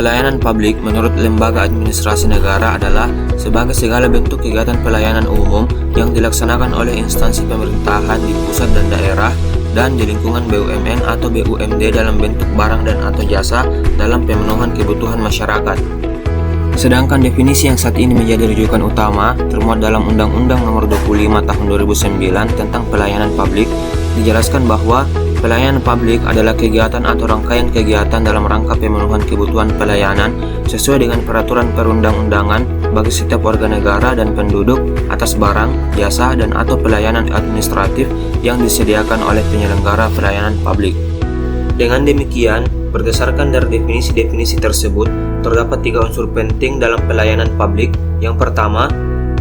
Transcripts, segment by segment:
Pelayanan publik menurut Lembaga Administrasi Negara adalah sebagai segala bentuk kegiatan pelayanan umum yang dilaksanakan oleh instansi pemerintahan di pusat dan daerah dan di lingkungan BUMN atau BUMD dalam bentuk barang dan atau jasa dalam pemenuhan kebutuhan masyarakat. Sedangkan definisi yang saat ini menjadi rujukan utama termuat dalam Undang-Undang Nomor 25 Tahun 2009 tentang Pelayanan Publik, dijelaskan bahwa pelayanan publik adalah kegiatan atau rangkaian kegiatan dalam rangka pemenuhan kebutuhan pelayanan sesuai dengan peraturan perundang-undangan bagi setiap warga negara dan penduduk atas barang, jasa, dan atau pelayanan administratif yang disediakan oleh penyelenggara pelayanan publik. Dengan demikian, berdasarkan dari definisi-definisi tersebut, terdapat 3 unsur penting dalam pelayanan publik. Yang pertama,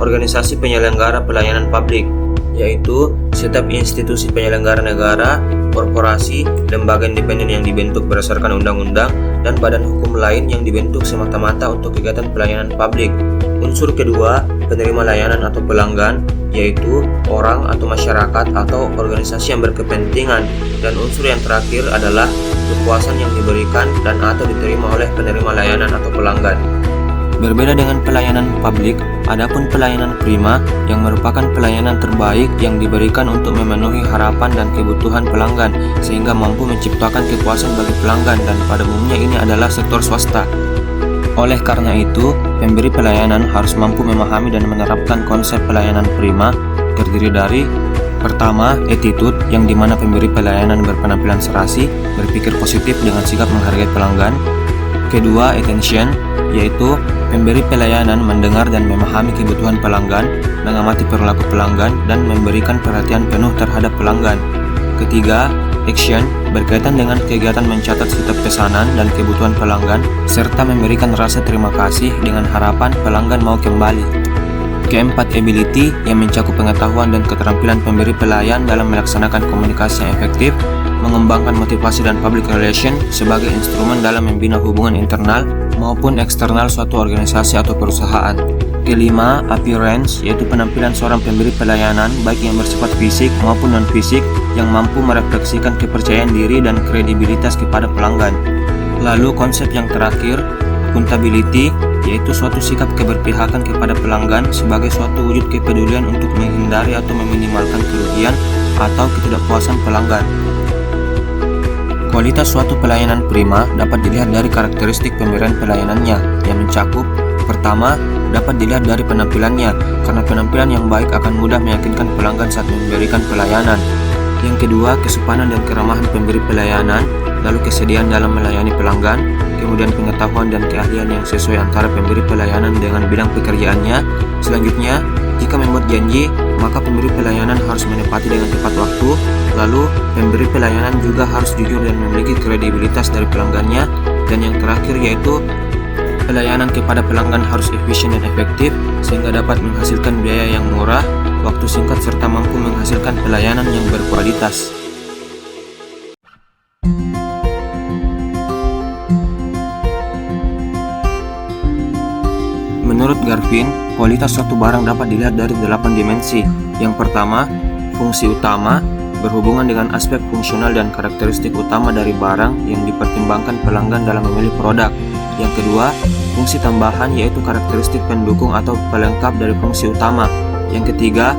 organisasi penyelenggara pelayanan publik, yaitu setiap institusi penyelenggara negara, korporasi, lembaga independen yang dibentuk berdasarkan undang-undang, dan badan hukum lain yang dibentuk semata-mata untuk kegiatan pelayanan publik. Unsur kedua, penerima layanan atau pelanggan, yaitu orang atau masyarakat atau organisasi yang berkepentingan, dan unsur yang terakhir adalah kepuasan yang diberikan dan atau diterima oleh penerima layanan atau pelanggan. Berbeda dengan pelayanan publik, adapun pelayanan prima yang merupakan pelayanan terbaik yang diberikan untuk memenuhi harapan dan kebutuhan pelanggan sehingga mampu menciptakan kepuasan bagi pelanggan, dan pada umumnya ini adalah sektor swasta. Oleh karena itu, pemberi pelayanan harus mampu memahami dan menerapkan konsep pelayanan prima, terdiri dari: pertama, attitude, yang dimana pemberi pelayanan berpenampilan serasi, berpikir positif dengan sikap menghargai pelanggan. Kedua, attention, yaitu pemberi pelayanan mendengar dan memahami kebutuhan pelanggan, mengamati perilaku pelanggan, dan memberikan perhatian penuh terhadap pelanggan. Ketiga, action, berkaitan dengan kegiatan mencatat setiap pesanan dan kebutuhan pelanggan, serta memberikan rasa terima kasih dengan harapan pelanggan mau kembali. Keempat, ability, yang mencakup pengetahuan dan keterampilan pemberi pelayan dalam melaksanakan komunikasi yang efektif, mengembangkan motivasi dan public relation sebagai instrumen dalam membina hubungan internal maupun eksternal suatu organisasi atau perusahaan. Kelima, appearance, yaitu penampilan seorang pemberi pelayanan baik yang bersifat fisik maupun non-fisik yang mampu merefleksikan kepercayaan diri dan kredibilitas kepada pelanggan. Lalu konsep yang terakhir, accountability, yaitu suatu sikap keberpihakan kepada pelanggan sebagai suatu wujud kepedulian untuk menghindari atau meminimalkan kerugian atau ketidakpuasan pelanggan. Kualitas suatu pelayanan prima dapat dilihat dari karakteristik pemberian pelayanannya yang mencakup: pertama, dapat dilihat dari penampilannya, karena penampilan yang baik akan mudah meyakinkan pelanggan saat memberikan pelayanan. Yang kedua, kesopanan dan keramahan pemberi pelayanan, lalu kesediaan dalam melayani pelanggan, kemudian pengetahuan dan keahlian yang sesuai antara pemberi pelayanan dengan bidang pekerjaannya. Selanjutnya, jika membuat janji, maka pemberi pelayanan harus menepati dengan tepat waktu. Lalu, pemberi pelayanan juga harus jujur dan memiliki kredibilitas dari pelanggannya. Dan yang terakhir yaitu pelayanan kepada pelanggan harus efisien dan efektif sehingga dapat menghasilkan biaya yang murah, waktu singkat, serta mampu menghasilkan pelayanan yang berkualitas. Menurut Garvin, kualitas suatu barang dapat dilihat dari 8 dimensi. Yang pertama, fungsi utama, berhubungan dengan aspek fungsional dan karakteristik utama dari barang yang dipertimbangkan pelanggan dalam memilih produk. Yang kedua, fungsi tambahan, yaitu karakteristik pendukung atau pelengkap dari fungsi utama. Yang ketiga,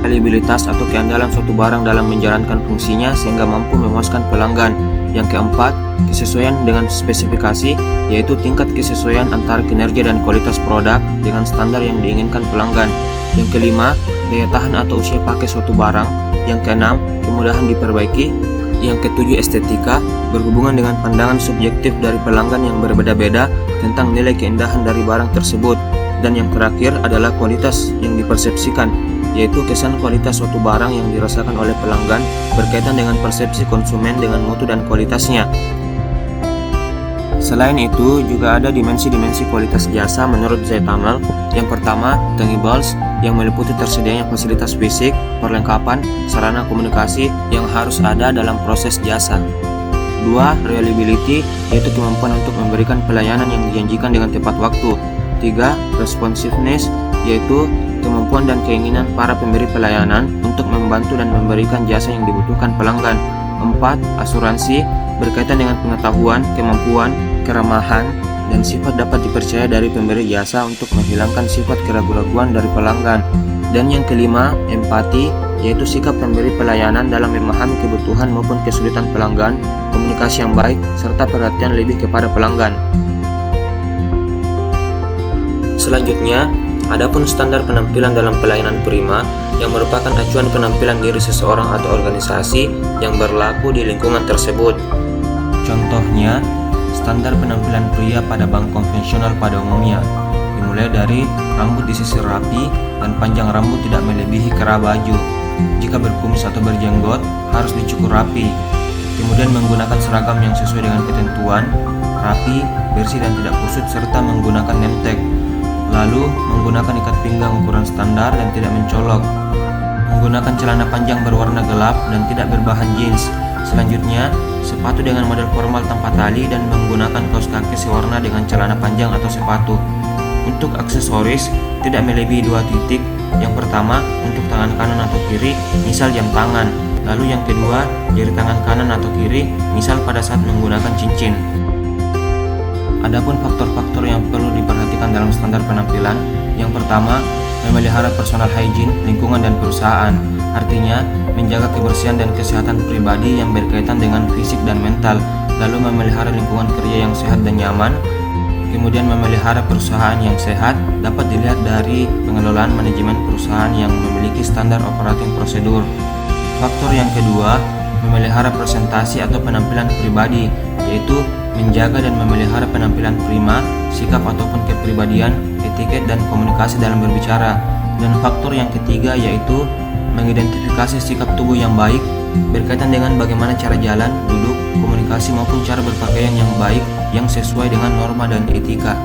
reliabilitas atau keandalan suatu barang dalam menjalankan fungsinya sehingga mampu memuaskan pelanggan. Yang keempat, kesesuaian dengan spesifikasi, yaitu tingkat kesesuaian antara kinerja dan kualitas produk dengan standar yang diinginkan pelanggan. Yang kelima, daya tahan atau usia pakai suatu barang. Yang keenam, kemudahan diperbaiki. Yang ketujuh, estetika, berhubungan dengan pandangan subjektif dari pelanggan yang berbeda-beda tentang nilai keindahan dari barang tersebut. Dan yang terakhir adalah kualitas yang dipersepsikan, yaitu kesan kualitas suatu barang yang dirasakan oleh pelanggan berkaitan dengan persepsi konsumen dengan mutu dan kualitasnya. Selain itu, juga ada dimensi-dimensi kualitas jasa menurut Zeitamel. Yang pertama, tangibles, yang meliputi tersedianya fasilitas fisik, perlengkapan, sarana komunikasi yang harus ada dalam proses jasa. 2. Reliability, yaitu kemampuan untuk memberikan pelayanan yang dijanjikan dengan tepat waktu. 3. Responsiveness, yaitu kemampuan dan keinginan para pemberi pelayanan untuk membantu dan memberikan jasa yang dibutuhkan pelanggan. 4. Asuransi, berkaitan dengan pengetahuan, kemampuan, keramahan, dan sifat dapat dipercaya dari pemberi jasa untuk menghilangkan sifat keraguan-raguan dari pelanggan. Dan yang kelima, empati, yaitu sikap pemberi pelayanan dalam memahami kebutuhan maupun kesulitan pelanggan, komunikasi yang baik, serta perhatian lebih kepada pelanggan. Selanjutnya, adapun standar penampilan dalam pelayanan prima yang merupakan acuan penampilan diri seseorang atau organisasi yang berlaku di lingkungan tersebut. Contohnya, standar penampilan pria pada bank konvensional pada umumnya dimulai dari rambut disisir rapi dan panjang rambut tidak melebihi kera baju. Jika berkumis atau berjenggot, harus dicukur rapi. Kemudian menggunakan seragam yang sesuai dengan ketentuan, rapi, bersih dan tidak kusut, serta menggunakan name tag. Lalu, menggunakan ikat pinggang ukuran standar dan tidak mencolok. Menggunakan celana panjang berwarna gelap dan tidak berbahan jeans. Selanjutnya, sepatu dengan model formal tanpa tali dan menggunakan kaos kaki sewarna dengan celana panjang atau sepatu. Untuk aksesoris, tidak melebihi 2 titik. Yang pertama, untuk tangan kanan atau kiri, misal jam tangan. Lalu yang kedua, jari tangan kanan atau kiri, misal pada saat menggunakan cincin. Adapun faktor-faktor yang perlu diperhatikan dalam standar penampilan, yang pertama, memelihara personal hygiene, lingkungan dan perusahaan. Artinya, menjaga kebersihan dan kesehatan pribadi yang berkaitan dengan fisik dan mental, lalu memelihara lingkungan kerja yang sehat dan nyaman. Kemudian memelihara perusahaan yang sehat dapat dilihat dari pengelolaan manajemen perusahaan yang memiliki standar operating prosedur. Faktor yang kedua, memelihara presentasi atau penampilan pribadi, yaitu menjaga dan memelihara penampilan prima, sikap ataupun kepribadian, etiket dan komunikasi dalam berbicara. Dan faktor yang ketiga yaitu mengidentifikasi sikap tubuh yang baik berkaitan dengan bagaimana cara jalan, duduk, komunikasi maupun cara berpakaian yang baik yang sesuai dengan norma dan etika.